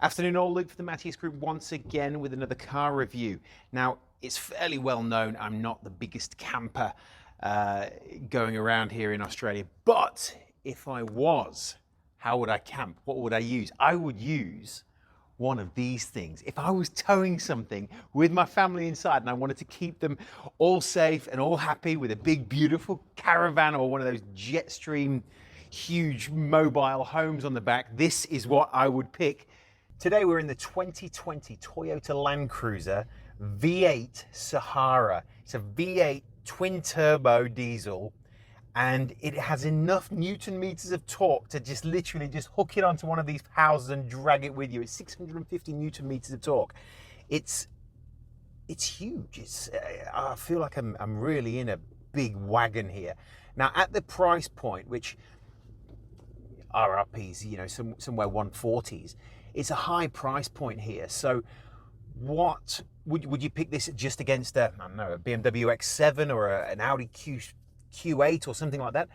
Afternoon all, Luke for the Matthias Group once again with another car review. Now, it's fairly well known I'm not the biggest camper going around here in Australia, but if I was, how would I camp? What would I use? I would use one of these things. If I was towing something with my family inside and I wanted to keep them all safe and all happy with a big, beautiful caravan or one of those Jetstream huge mobile homes on the back, this is what I would pick. Today we're in the 2020 Toyota Land Cruiser V8 Sahara. It's a V8 twin turbo diesel and it has enough Newton meters of torque to just literally just hook it onto one of these houses and drag it with you. It's 650 Newton meters of torque. It's huge. I feel like I'm really in a big wagon here. Now at the price point, which RRPs, you know, somewhere 140s, it's a high price point here. So what would you pick this just against a BMW X7 or an Audi Q8 or something like that?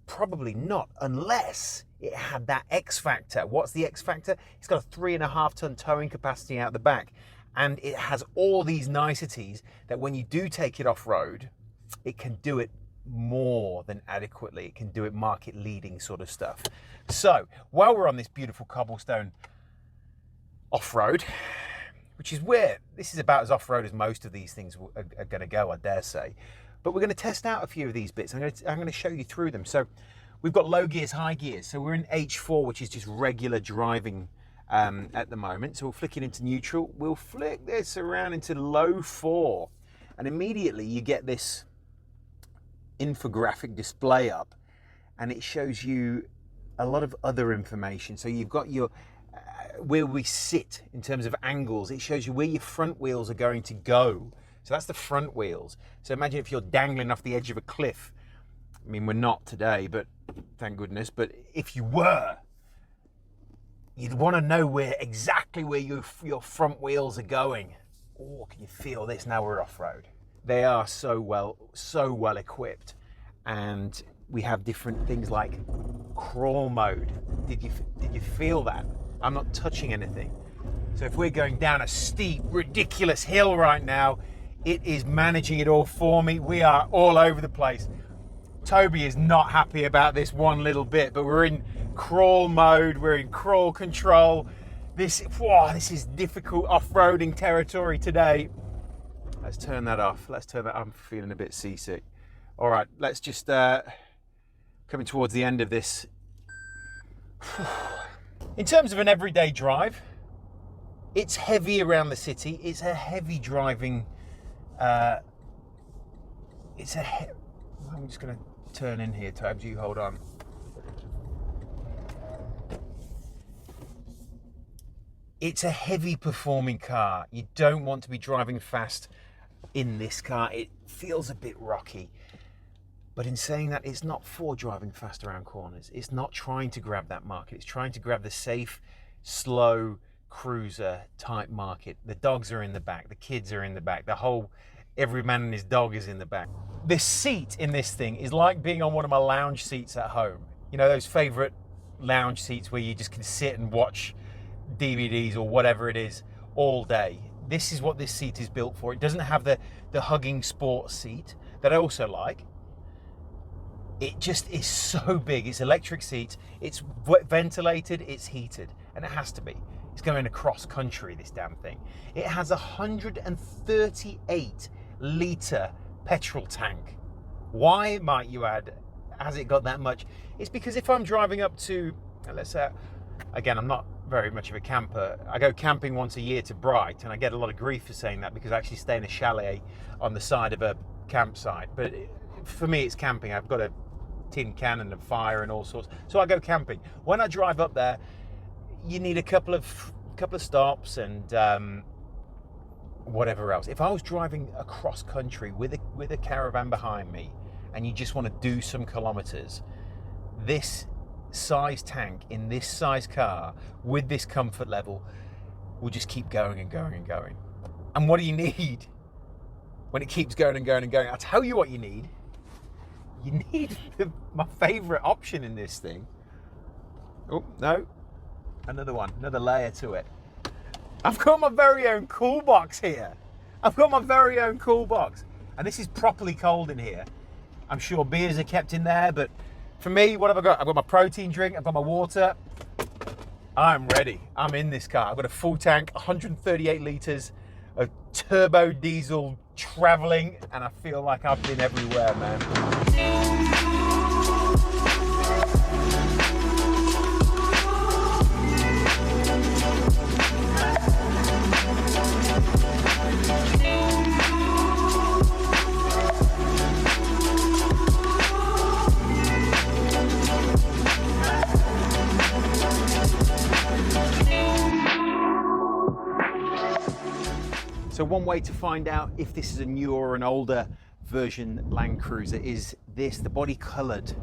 Probably not, unless it had that X factor. What's the X factor? It's got a 3.5 ton towing capacity out the back, and it has all these niceties that when you do take it off road, it can do it more than adequately. It can do it market leading sort of stuff. So while we're on this beautiful cobblestone off-road, which is where this is about as off-road as most of these things are going to go, I dare say, but we're going to test out a few of these bits. I'm going to show you through them. So we've got low gears, high gears. So we're in H4, which is just regular driving at the moment. So we'll flick it into neutral. We'll flick this around into low 4, and immediately you get this infographic display up, and it shows you a lot of other information. So you've got your where we sit in terms of angles. It shows you where your front wheels are going to go. So that's the front wheels. So imagine if you're dangling off the edge of a cliff. I mean, we're not today, but thank goodness. But if you were, you'd want to know exactly where your front wheels are going. Oh, can you feel this? Now we're off-road. They are so well equipped, and we have different things like crawl mode. Did you feel that? I'm not touching anything. So if we're going down a steep, ridiculous hill right now, it is managing it all for me. We are all over the place. Toby is not happy about this one little bit, but we're in crawl mode. We're in crawl control. This is difficult off-roading territory today. Let's turn that off. I'm feeling a bit seasick. All right, let's just coming towards the end of this. In terms of an everyday drive, it's heavy around the city. It's a heavy driving. I'm just going to turn in here, Tabs. You hold on. It's a heavy performing car. You don't want to be driving fast in this car. It feels a bit rocky. But in saying that, it's not for driving fast around corners. It's not trying to grab that market. It's trying to grab the safe, slow cruiser type market. The dogs are in the back. The kids are in the back. Every man and his dog is in the back. The seat in this thing is like being on one of my lounge seats at home. You know, those favorite lounge seats where you just can sit and watch DVDs or whatever it is all day. This is what this seat is built for. It doesn't have the hugging sports seat that I also like. It just is so big. It's electric seats, it's ventilated, it's heated, and it has to be. It's going across country, this damn thing. It has a 138 litre petrol tank. Why, might you add, has it got that much? It's because if I'm driving up to, let's say, again, I'm not very much of a camper. I go camping once a year to Bright, and I get a lot of grief for saying that because I actually stay in a chalet on the side of a campsite. But for me, it's camping. I've got a tin can and a fire and all sorts. So I go camping. When I drive up there, you need a couple of stops and whatever else. If I was driving across country with a caravan behind me, and you just want to do some kilometers, this size tank in this size car with this comfort level will just keep going and going and going. And what do you need when it keeps going and going and going? I'll tell you what you need. You need my favorite option in this thing. Oh, no. Another one, another layer to it. I've got my very own cool box here. I've got my very own cool box. And this is properly cold in here. I'm sure beers are kept in there, but for me, what have I got? I've got my protein drink, I've got my water. I'm ready. I'm in this car. I've got a full tank, 138 litres of turbo diesel traveling, and I feel like I've been everywhere, man. So one way to find out if this is a newer or an older version Land Cruiser is this, the body coloured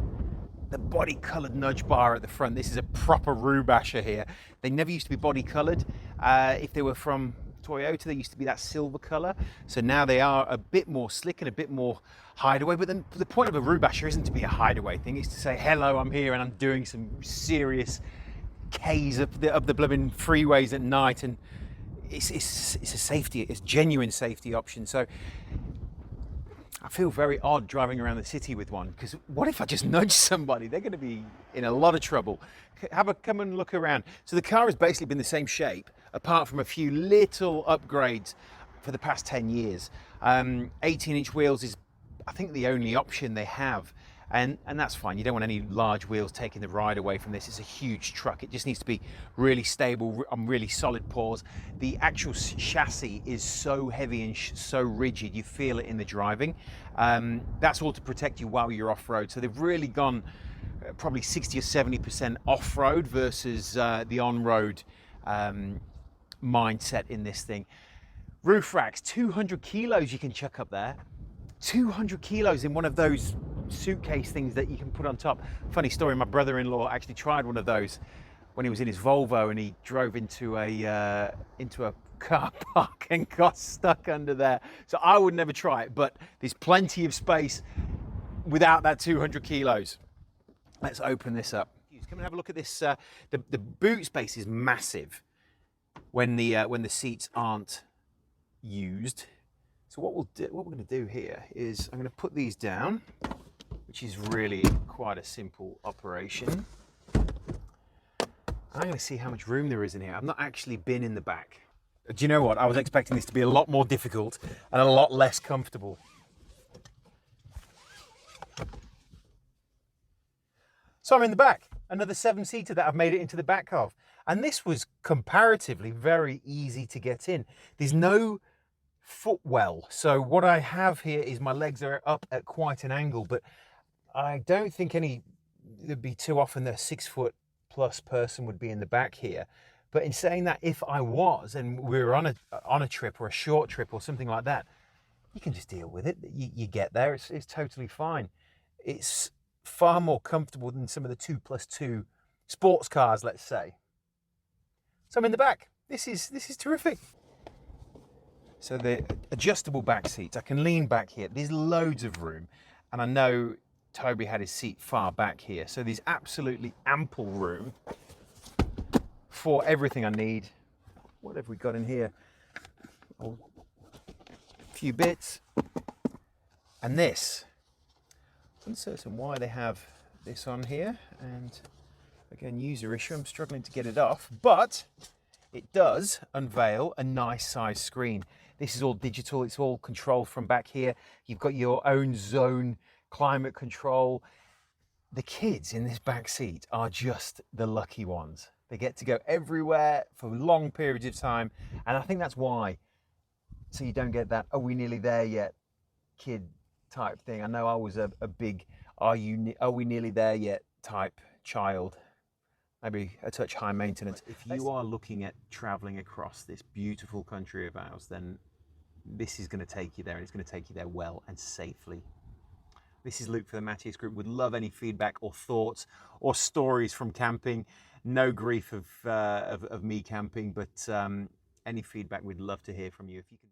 nudge bar at the front. This is a proper Rubasher here. They never used to be body coloured. If they were from Toyota, they used to be that silver colour. So now they are a bit more slick and a bit more hideaway. But then the point of a Rubasher isn't to be a hideaway thing. It's to say, hello, I'm here and I'm doing some serious Ks up the blooming freeways at night. And it's a safety, it's genuine safety option. So I feel very odd driving around the city with one, because what if I just nudge somebody? They're going to be in a lot of trouble. Come and look around. So the car has basically been the same shape, apart from a few little upgrades for the past 10 years. 18-inch wheels is, I think, the only option they have. And that's fine. You don't want any large wheels taking the ride away from this. It's a huge truck. It just needs to be really stable on really solid paws. The actual chassis is so heavy and so rigid, you feel it in the driving. That's all to protect you while you're off-road. So they've really gone probably 60 or 70% off-road versus the on-road mindset in this thing. Roof racks, 200 kilos you can chuck up there. 200 kilos in one of those suitcase things that you can put on top. Funny story, my brother-in-law actually tried one of those when he was in his Volvo, and he drove into a car park and got stuck under there. So I would never try it, but there's plenty of space without that 200 kilos. Let's open this up. Come and have a look at this. The boot space is massive when the seats aren't used. So what we're going to do here is I'm going to put these down, which is really quite a simple operation. I'm going to see how much room there is in here. I've not actually been in the back. Do you know what? I was expecting this to be a lot more difficult and a lot less comfortable. So I'm in the back, another 7-seater that I've made it into the back of. And this was comparatively very easy to get in. There's no footwell. So what I have here is my legs are up at quite an angle, but I don't think it'd be too often that a 6-foot-plus person would be in the back here. But in saying that, if I was, and we were on a trip or a short trip or something like that, you can just deal with it. You get there, it's totally fine. It's far more comfortable than some of the 2+2 sports cars, let's say. So I'm in the back. This is terrific. So the adjustable back seats, I can lean back here. There's loads of room. And I know Toby had his seat far back here. So there's absolutely ample room for everything I need. What have we got in here? Oh, a few bits. And this. I'm uncertain why they have this on here. And again, user issue. I'm struggling to get it off. But it does unveil a nice size screen. This is all digital, it's all controlled from back here. You've got your own zone climate control. The kids in this back seat are just the lucky ones. They get to go everywhere for long periods of time. And I think that's why. So you don't get that, are we nearly there yet, kid type thing. I know I was a big, are we nearly there yet type child. Maybe a touch high maintenance. If you are looking at traveling across this beautiful country of ours, then this is going to take you there, and it's going to take you there well and safely. This is Luke for the Matthias Group. Would love any feedback or thoughts or stories from camping. No grief of me camping, but any feedback, we'd love to hear from you. If you can.